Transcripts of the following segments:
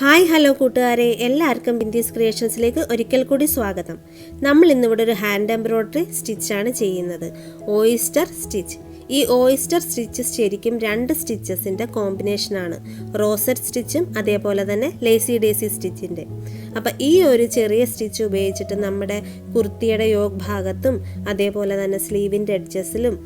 Hi hello കൂട്ടുകാരെ, എല്ലാവർക്കും ബിന്ദീസ് ക്രിയേഷൻസിലേക്ക് ഒരിക്കൽ കൂടി സ്വാഗതം. നമ്മൾ ഇന്നിവിടെ ഒരു ഹാൻഡ് എംബ്രോയിഡറി സ്റ്റിച്ചാണ് ചെയ്യുന്നത്, ഓയിസ്റ്റർ സ്റ്റിച്ച്. ഈ ഓയിസ്റ്റർ സ്റ്റിച്ച് ശരിക്കും രണ്ട് സ്റ്റിച്ചസിൻ്റെ കോമ്പിനേഷനാണ്, റോസറ്റ് സ്റ്റിച്ചും അതേപോലെ തന്നെ ലേസി ഡേസി സ്റ്റിച്ചിൻ്റെ. അപ്പോൾ ഈ ഒരു ചെറിയ സ്റ്റിച്ച് ഉപയോഗിച്ചിട്ട് നമ്മുടെ കുർത്തിയുടെ യോക്ക് ഭാഗത്തും അതേപോലെ തന്നെ സ്ലീവിൻ്റെ എഡ്ജസിലും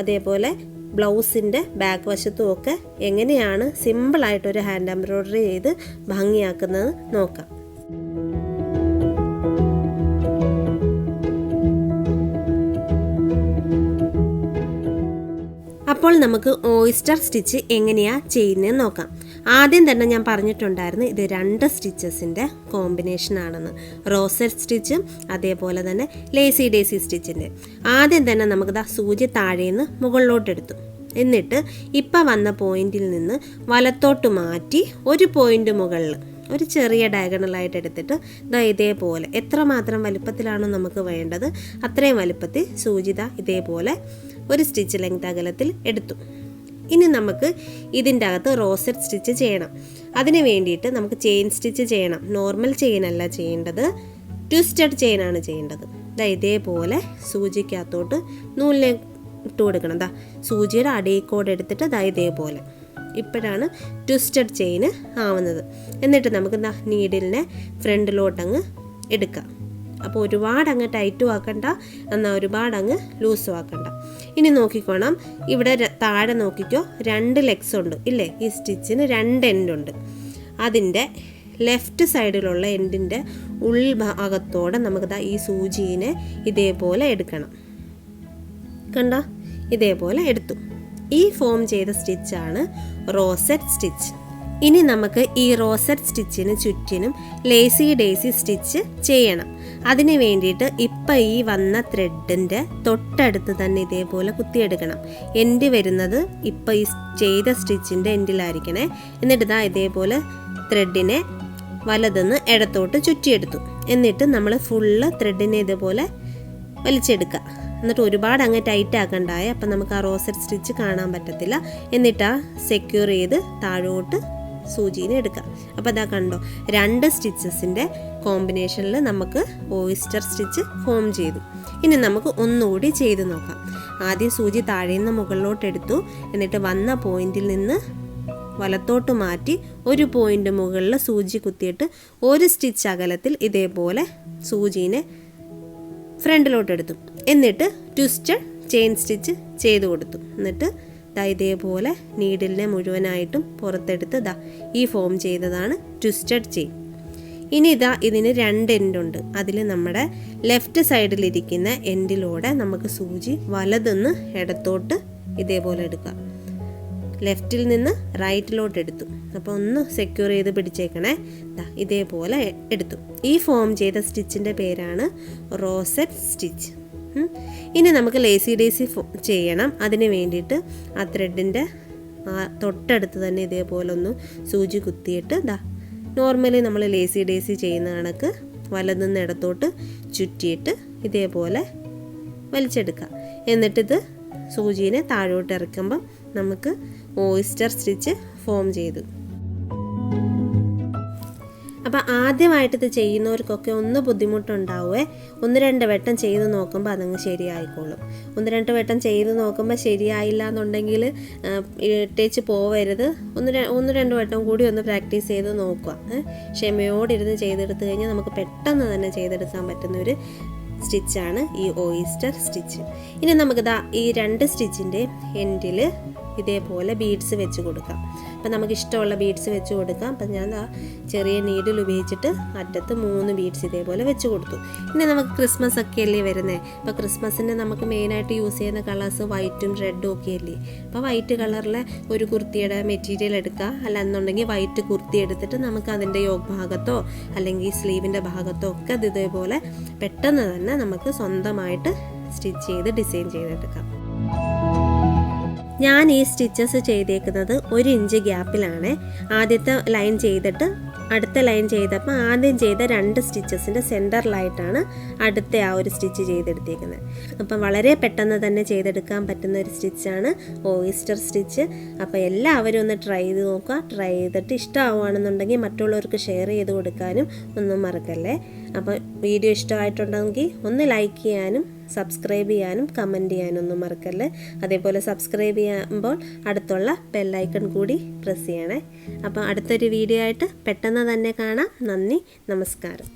അതേപോലെ ബ്ലൗസിൻ്റെ ബാക്ക് വശത്തും ഒക്കെ എങ്ങനെയാണ് സിമ്പിളായിട്ടൊരു ഹാൻഡ് എംബ്രോയിഡറി ചെയ്ത് ഭംഗിയാക്കുന്നത് നോക്കാം. അപ്പോൾ നമുക്ക് ഓയിസ്റ്റർ സ്റ്റിച്ച് എങ്ങനെയാണ് ചെയ്യുന്നതെന്ന് നോക്കാം. ആദ്യം തന്നെ ഞാൻ പറഞ്ഞിട്ടുണ്ടായിരുന്നു ഇത് രണ്ട് സ്റ്റിച്ചസിൻ്റെ കോമ്പിനേഷനാണെന്ന്, റോസറ്റ് സ്റ്റിച്ചും അതേപോലെ തന്നെ ലേസി ഡേസി സ്റ്റിച്ചിൻ്റെ. ആദ്യം തന്നെ നമുക്ക് സൂചി താഴേന്ന് മുകളിലോട്ടെടുത്തു, എന്നിട്ട് ഇപ്പം വന്ന പോയിന്റിൽ നിന്ന് വലത്തോട്ട് മാറ്റി ഒരു പോയിന്റ് മുകളിൽ ഒരു ചെറിയ ഡയഗണലായിട്ട് എടുത്തിട്ട് ഇതേപോലെ എത്രമാത്രം വലുപ്പത്തിലാണോ നമുക്ക് വേണ്ടത് അത്രയും വലുപ്പത്തിൽ സൂചി ഇതേപോലെ ഒരു സ്റ്റിച്ച് ലെങ്ത് അകലത്തിൽ എടുത്തു. ഇനി നമുക്ക് ഇതിൻ്റെ അകത്ത് റോസറ്റ് സ്റ്റിച്ച് ചെയ്യണം. അതിന് വേണ്ടിയിട്ട് നമുക്ക് ചെയിൻ സ്റ്റിച്ച് ചെയ്യണം. നോർമൽ ചെയിൻ അല്ല ചെയ്യേണ്ടത്, ട്വിസ്റ്റഡ് ചെയിനാണ് ചെയ്യേണ്ടത്. ഇതേപോലെ സൂചിക്കകത്തോട്ട് നൂലിനെ ഇട്ട് കൊടുക്കണം. സൂചിയുടെ അടിക്കോട് എടുത്തിട്ട് ഇതേപോലെ ഇപ്പോഴാണ് ട്വിസ്റ്റഡ് ചെയിന് ആവുന്നത്. എന്നിട്ട് നമുക്ക് നീഡിലിനെ ഫ്രണ്ടിലോട്ടങ്ങ് എടുക്കാം. അപ്പോൾ ഒരുപാടങ്ങ് ടൈറ്റും ആക്കണ്ട, എന്നാൽ ഒരുപാടങ്ങ് ലൂസും ആക്കണ്ട. ഇനി നോക്കിക്കോണം, ഇവിടെ താഴെ നോക്കിക്കോ, രണ്ട് ലെഗ്സ് ഉണ്ട് ഇല്ലേ? ഈ സ്റ്റിച്ചിന് രണ്ട് എൻഡുണ്ട്. അതിൻ്റെ ലെഫ്റ്റ് സൈഡിലുള്ള എൻഡിൻ്റെ ഉൾഭാഗത്തോടെ നമുക്ക് ഈ സൂചിനെ ഇതേപോലെ എടുക്കണം. കണ്ട, ഇതേപോലെ എടുത്തു. ഈ ഫോം ചെയ്ത സ്റ്റിച്ചാണ് റോസറ്റ് സ്റ്റിച്ച്. ഇനി നമുക്ക് ഈ റോസറ്റ് സ്റ്റിച്ചിന് ചുറ്റിനും ലേസി ഡേസി സ്റ്റിച്ച് ചെയ്യണം. അതിന് വേണ്ടിയിട്ട് ഇപ്പം ഈ വന്ന ത്രെഡിൻ്റെ തൊട്ടടുത്ത് തന്നെ ഇതേപോലെ കുത്തിയെടുക്കണം. എൻഡ് വരുന്നത് ഇപ്പം ഈ ചെയ്ത സ്റ്റിച്ചിൻ്റെ എൻഡിലായിരിക്കണേ. എന്നിട്ട് ഇതേപോലെ ത്രെഡിനെ വലതുനിന്ന് ഇടത്തോട്ട് ചുറ്റിയെടുത്തു. എന്നിട്ട് നമ്മൾ ഫുള്ള് ത്രെഡിനെ ഇതേപോലെ വലിച്ചെടുക്കുക. എന്നിട്ട് ഒരുപാട് അങ്ങ് ടൈറ്റ് ആക്കണ്ടായ, അപ്പം നമുക്ക് ആ റോസറ്റ് സ്റ്റിച്ച് കാണാൻ പറ്റത്തില്ല. എന്നിട്ട് സെക്യൂർ ചെയ്ത് താഴോട്ട് സൂചിനെ എടുക്കുക. അപ്പോൾ കണ്ടോ, രണ്ട് സ്റ്റിച്ചസിൻ്റെ കോമ്പിനേഷനിൽ നമുക്ക് ഓയിസ്റ്റർ സ്റ്റിച്ച് ഫോം ചെയ്തു. ഇനി നമുക്ക് ഒന്നുകൂടി ചെയ്ത് നോക്കാം. ആദ്യം സൂചി താഴേന്ന് മുകളിലോട്ട് എടുത്തു, എന്നിട്ട് വന്ന പോയിന്റിൽ നിന്ന് വലത്തോട്ട് മാറ്റി ഒരു പോയിന്റ് മുകളിൽ സൂചി കുത്തിയിട്ട് ഒരു സ്റ്റിച്ച് അകലത്തിൽ ഇതേപോലെ സൂചിനെ ഫ്രണ്ടിലോട്ടെടുത്തു. എന്നിട്ട് ട്വിസ്റ്റഡ് ചെയിൻ സ്റ്റിച്ച് ചെയ്ത് കൊടുത്തു. എന്നിട്ട് ഇതേപോലെ നീഡിലിനെ മുഴുവനായിട്ടും പുറത്തെടുത്ത് ഈ ഫോം ചെയ്തതാണ് ട്വിസ്റ്റഡ് ചെയിൻ. ഇനി ഇതിന് രണ്ട് എൻഡുണ്ട്. അതിൽ നമ്മുടെ ലെഫ്റ്റ് സൈഡിലിരിക്കുന്ന എൻഡിലൂടെ നമുക്ക് സൂചി വലതുനിന്ന് ഇടത്തോട്ട് ഇതേപോലെ എടുക്കാം. ലെഫ്റ്റിൽ നിന്ന് റൈറ്റിലോട്ട് എടുത്തു. അപ്പോൾ ഒന്ന് സെക്യൂർ ചെയ്ത് പിടിച്ചേക്കണേ. ഇതേപോലെ എടുത്തു. ഈ ഫോം ചെയ്ത സ്റ്റിച്ചിൻ്റെ പേരാണ് റോസറ്റ് സ്റ്റിച്ച്. ഇനി നമുക്ക് ലേസി ഡേസി ചെയ്യണം. അതിന് വേണ്ടിയിട്ട് ആ ത്രെഡിൻ്റെ തൊട്ടടുത്ത് തന്നെ ഇതേപോലെ ഒന്ന് സൂചി കുത്തിയിട്ട് നോർമലി നമ്മൾ ലേസി ഡേസി ചെയ്യുന്ന കണക്ക് വലതുനിന്ന് ഇടത്തോട്ട് ചുറ്റിയിട്ട് ഇതേപോലെ വലിച്ചെടുക്കുക. എന്നിട്ടിത് സൂചിനെ താഴോട്ട് ഇറക്കുമ്പം നമുക്ക് ഓയിസ്റ്റർ സ്റ്റിച്ച് ഫോം ചെയ്തു. അപ്പോൾ ആദ്യമായിട്ട് ഇത് ചെയ്യുന്നവർക്കൊക്കെ ഒന്ന് ബുദ്ധിമുട്ടുണ്ടാവുമേ. ഒന്ന് രണ്ട് വട്ടം ചെയ്ത് നോക്കുമ്പോൾ അതങ്ങ് ശരിയായിക്കോളും. ഒന്ന് രണ്ട് വട്ടം ചെയ്ത് നോക്കുമ്പോൾ ശരിയായില്ല എന്നുണ്ടെങ്കിൽ ഇട്ടേച്ച് പോവരുത്. ഒന്ന് രണ്ട് വട്ടം കൂടി ഒന്ന് പ്രാക്ടീസ് ചെയ്ത് നോക്കുക. ക്ഷമയോടിരുന്ന് ചെയ്തെടുത്ത് കഴിഞ്ഞാൽ നമുക്ക് പെട്ടെന്ന് തന്നെ ചെയ്തെടുക്കാൻ പറ്റുന്നൊരു സ്റ്റിച്ചാണ് ഈ ഓയിസ്റ്റർ സ്റ്റിച്ച്. ഇനി നമുക്ക് ഈ രണ്ട് സ്റ്റിച്ചിൻ്റെ എൻഡിൽ ഇതേപോലെ ബീഡ്സ് വെച്ച് കൊടുക്കാം. അപ്പം നമുക്ക് ഇഷ്ടമുള്ള ബീഡ്സ് വെച്ച് കൊടുക്കാം. അപ്പം ഞാൻ ചെറിയ നീഡിൽ ഉപയോഗിച്ചിട്ട് അറ്റത്ത് 3 ബീഡ്സ് ഇതേപോലെ വെച്ച് കൊടുത്തു. ഇനി നമുക്ക് ക്രിസ്മസ് ഒക്കെ അല്ലേ വരുന്നത്. അപ്പോൾ ക്രിസ്മസിൻ്റെ നമുക്ക് മെയിനായിട്ട് യൂസ് ചെയ്യുന്ന കളേഴ്സ് വൈറ്റും റെഡും ഒക്കെ അല്ലേ. അപ്പോൾ വൈറ്റ് കളറിലെ ഒരു കുർത്തിയുടെ മെറ്റീരിയൽ എടുക്കുക. അല്ലെന്നുണ്ടെങ്കിൽ വൈറ്റ് കുർത്തി എടുത്തിട്ട് നമുക്ക് അതിൻ്റെ യോക്ക് ഭാഗത്തോ അല്ലെങ്കിൽ സ്ലീവിൻ്റെ ഭാഗത്തോ ഒക്കെ ഇതേപോലെ പെട്ടെന്ന് തന്നെ നമുക്ക് സ്വന്തമായിട്ട് സ്റ്റിച്ച് ചെയ്ത് ഡിസൈൻ ചെയ്തെടുക്കാം. ഞാൻ ഈ സ്റ്റിച്ചസ് ചെയ്തേക്കുന്നത് 1 ഇഞ്ച് ഗ്യാപ്പിലാണ്. ആദ്യത്തെ ലൈൻ ചെയ്തിട്ട് അടുത്ത ലൈൻ ചെയ്തപ്പോൾ ആദ്യം ചെയ്ത 2 സ്റ്റിച്ചസിൻ്റെ സെൻറ്ററിലായിട്ടാണ് അടുത്ത ആ ഒരു സ്റ്റിച്ച് ചെയ്തെടുത്തേക്കുന്നത്. അപ്പം വളരെ പെട്ടെന്ന് തന്നെ ചെയ്തെടുക്കാൻ പറ്റുന്ന ഒരു സ്റ്റിച്ചാണ് ഓയിസ്റ്റർ സ്റ്റിച്ച്. അപ്പോൾ എല്ലാവരും ഒന്ന് ട്രൈ ചെയ്ത് നോക്കുക. ട്രൈ ചെയ്തിട്ട് ഇഷ്ടമാവുകയാണെന്നുണ്ടെങ്കിൽ മറ്റുള്ളവർക്ക് ഷെയർ ചെയ്ത് കൊടുക്കാനും ഒന്നും മറക്കല്ലേ. അപ്പോൾ വീഡിയോ ഇഷ്ടമായിട്ടുണ്ടെങ്കിൽ ഒന്ന് ലൈക്ക് ചെയ്യാനും സബ്സ്ക്രൈബ് ചെയ്യാനും കമൻറ്റ് ചെയ്യാനും ഒന്നും മറക്കല്ലേ. അതേപോലെ സബ്സ്ക്രൈബ് ചെയ്യുമ്പോൾ അടുത്തുള്ള ബെല്ലൈക്കൺ കൂടി പ്രസ് ചെയ്യണേ. അപ്പോൾ അടുത്തൊരു വീഡിയോ ആയിട്ട് പെട്ടെന്ന് തന്നെ കാണാം. നന്ദി, നമസ്കാരം.